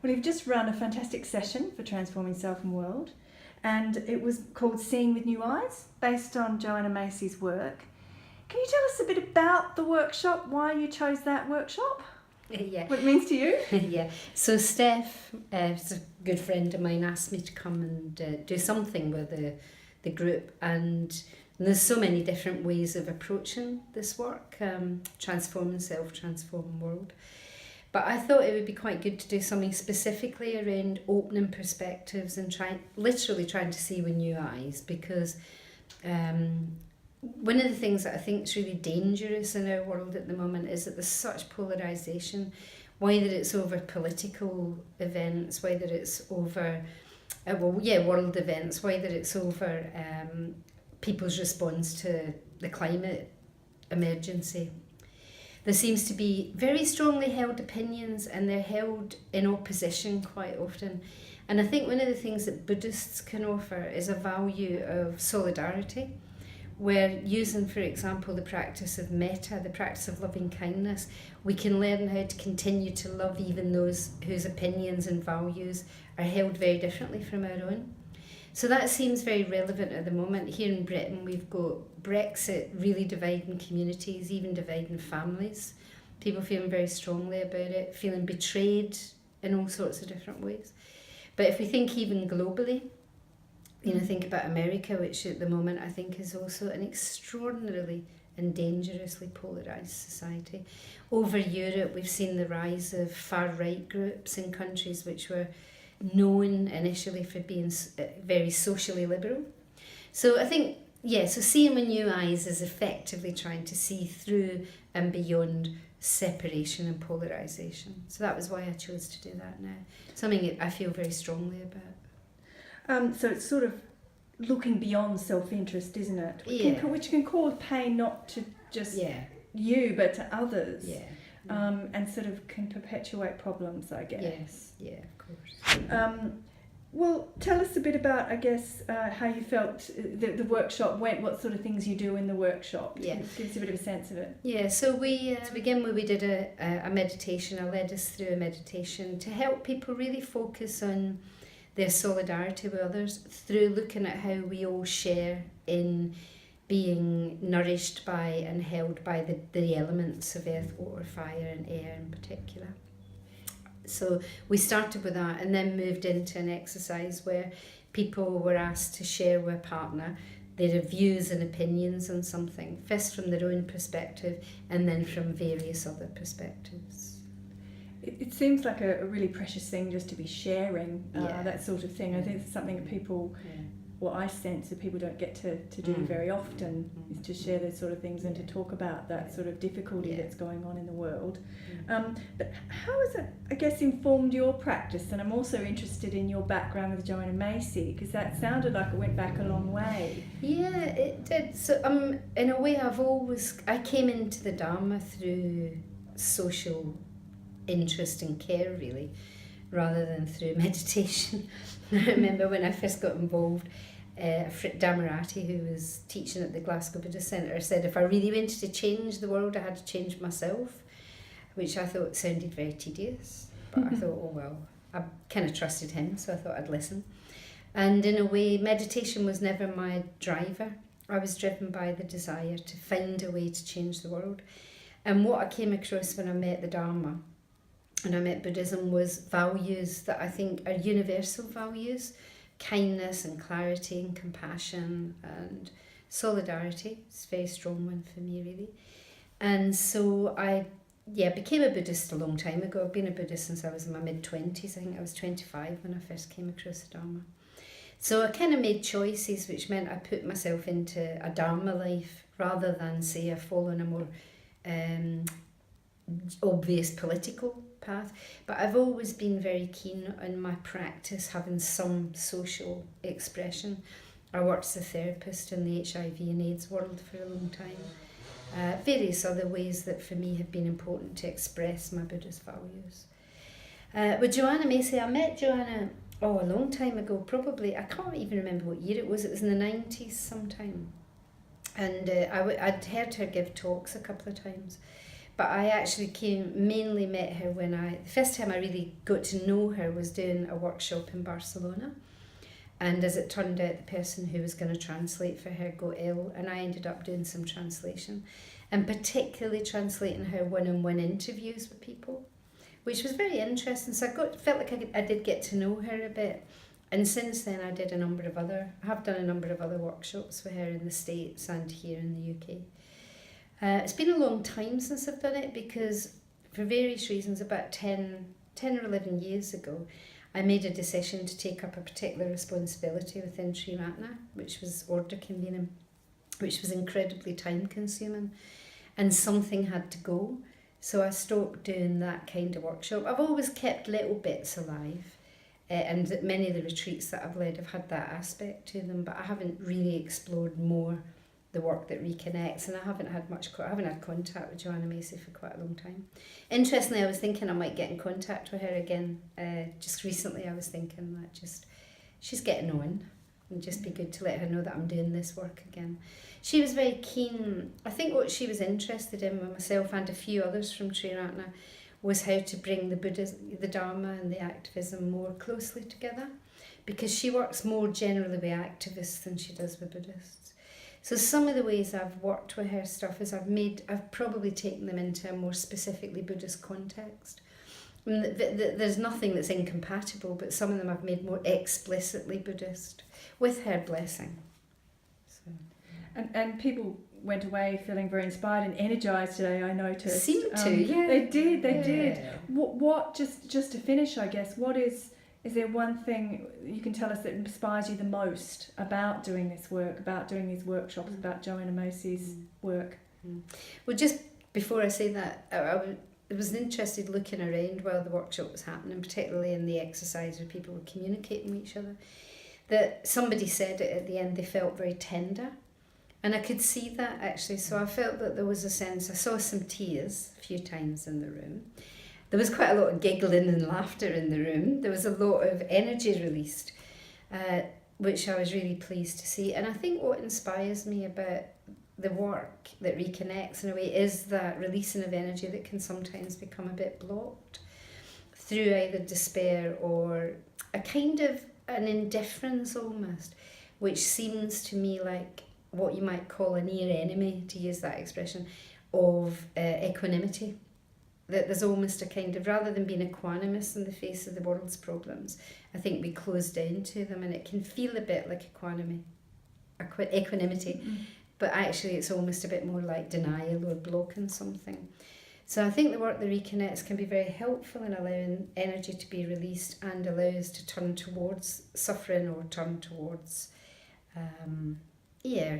Well, you've just run a fantastic session for Transforming Self and World, and it was called Seeing with New Eyes, based on Joanna Macy's work. Can you tell us a bit about the workshop, why you chose that workshop? Yeah. What it means to you? Yeah. So Steph, who's a good friend of mine, asked me to come and do something with the group, and there's so many different ways of approaching this work, transforming self, transforming world. But I thought it would be quite good to do something specifically around opening perspectives and literally trying to see with new eyes, because one of the things that I think is really dangerous in our world at the moment is that there's such polarisation, whether it's over political events, whether it's over, world events, whether it's over people's response to the climate emergency. There seems to be very strongly held opinions, and they're held in opposition quite often. And I think one of the things that Buddhists can offer is a value of solidarity, where using, for example, the practice of metta, the practice of loving kindness, we can learn how to continue to love even those whose opinions and values are held very differently from our own. So that seems very relevant at the moment. Here in Britain, we've got Brexit really dividing communities, even dividing families. People feeling very strongly about it, feeling betrayed in all sorts of different ways. But if we think even globally, think about America, which at the moment I think is also an extraordinarily and dangerously polarised society. Over Europe, we've seen the rise of far-right groups in countries which were known initially for being very socially liberal. So I think, so seeing with new eyes is effectively trying to see through and beyond separation and polarisation. So that was why I chose to do that now. Something I feel very strongly about. So it's sort of looking beyond self-interest, isn't it? Which can cause pain not to just you, but to others. And sort of can perpetuate problems, I guess. Yes, of course. Well, tell us a bit about, I guess, how you felt the workshop went, what sort of things you do in the workshop. Give us a bit of a sense of it. Yeah, so we, to begin with, we did a meditation. I led us through a meditation to help people really focus on their solidarity with others through looking at how we all share in being nourished by and held by the elements of earth, water, fire and air in particular. So we started with that and then moved into an exercise where people were asked to share with a partner their views and opinions on something, first from their own perspective and then from various other perspectives. It seems like a really precious thing just to be sharing that sort of thing. I think it's something that people, I sense that people don't get to do very often, is to share those sort of things and to talk about that sort of difficulty that's going on in the world. But how has it, I guess, informed your practice? And I'm also interested in your background with Joanna Macy, because that sounded like it went back a long way. Yeah, it did. So in a way, I came into the Dharma through social interest and care, really, rather than through meditation. I remember when I first got involved, Frit Damarati, who was teaching at the Glasgow Buddhist Centre, said if I really wanted to change the world, I had to change myself, which I thought sounded very tedious. But I thought, I kind of trusted him, so I thought I'd listen. And in a way, meditation was never my driver. I was driven by the desire to find a way to change the world. And what I came across when I met the Dharma and I met Buddhism was values that I think are universal values: kindness and clarity and compassion and solidarity. It's a very strong one for me, really. And so I became a Buddhist a long time ago. I've been a Buddhist since I was in my mid-20s. I think I was 25 when I first came across the Dharma. So I kind of made choices which meant I put myself into a Dharma life rather than, say, I fall on a more obvious political path. But I've always been very keen on my practice having some social expression. I worked as a therapist in the HIV and AIDS world for a long time. Various other ways that for me have been important to express my Buddhist values. With Joanna Macy, I met Joanna a long time ago, probably, I can't even remember what year it was in the 90s sometime. And I'd heard her give talks a couple of times. But I actually mainly met her the first time I really got to know her was doing a workshop in Barcelona. And as it turned out, the person who was going to translate for her got ill, and I ended up doing some translation, and particularly translating her one-on-one interviews with people, which was very interesting. So felt like I did get to know her a bit. And since then, I have done a number of other workshops with her in the States and here in the UK. It's been a long time since I've done it because, for various reasons, about 10 or 11 years ago, I made a decision to take up a particular responsibility within Triratna, which was order convening, which was incredibly time consuming, and something had to go. So I stopped doing that kind of workshop. I've always kept little bits alive, and many of the retreats that I've led have had that aspect to them, but I haven't really explored more the work that reconnects, and I haven't had contact with Joanna Macy for quite a long time. Interestingly, I was thinking I might get in contact with her again. Just recently I was thinking that she's getting on, and just be good to let her know that I'm doing this work again. She was very keen. I think what she was interested in with myself and a few others from Triratna was how to bring the Dharma and the activism more closely together, because she works more generally with activists than she does with Buddhists. So some of the ways I've worked with her stuff is I've probably taken them into a more specifically Buddhist context. I mean, there's nothing that's incompatible, but some of them I've made more explicitly Buddhist, with her blessing. So. And people went away feeling very inspired and energised today, I noticed. Seemed to, yeah. They did. What just to finish, I guess, is there one thing you can tell us that inspires you the most about doing this work, about doing these workshops, about Joanna Macy's work? Well, just before I say that, I was interested looking around while the workshop was happening, particularly in the exercise where people were communicating with each other, that somebody said it at the end, they felt very tender. And I could see that actually, so I felt that there was a sense, I saw some tears a few times in the room. There was quite a lot of giggling and laughter in the room. There was a lot of energy released, which I was really pleased to see. And I think what inspires me about the work that reconnects in a way is that releasing of energy that can sometimes become a bit blocked through either despair or a kind of an indifference almost, which seems to me like what you might call a near enemy, to use that expression, of equanimity. That there's almost a kind of, rather than being equanimous in the face of the world's problems, I think we close down to them, and it can feel a bit like equanimity, but actually it's almost a bit more like denial or blocking something. So I think the work that reconnects can be very helpful in allowing energy to be released and allows to turn towards suffering or turn towards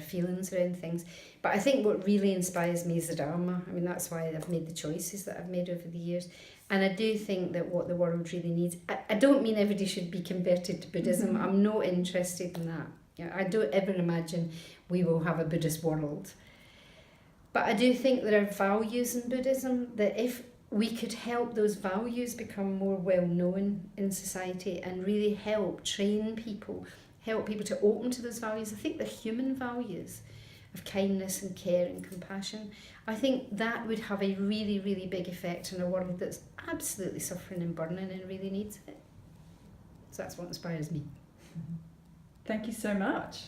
feelings around things. But I think what really inspires me is the Dharma. I mean, that's why I've made the choices that I've made over the years. And I do think that what the world really needs, I don't mean everybody should be converted to Buddhism. I'm not interested in that. I don't ever imagine we will have a Buddhist world. But I do think there are values in Buddhism that if we could help those values become more well known in society and really help train people, help people to open to those values. I think the human values of kindness and care and compassion, I think that would have a really, really big effect on a world that's absolutely suffering and burning and really needs it. So that's what inspires me. Thank you so much.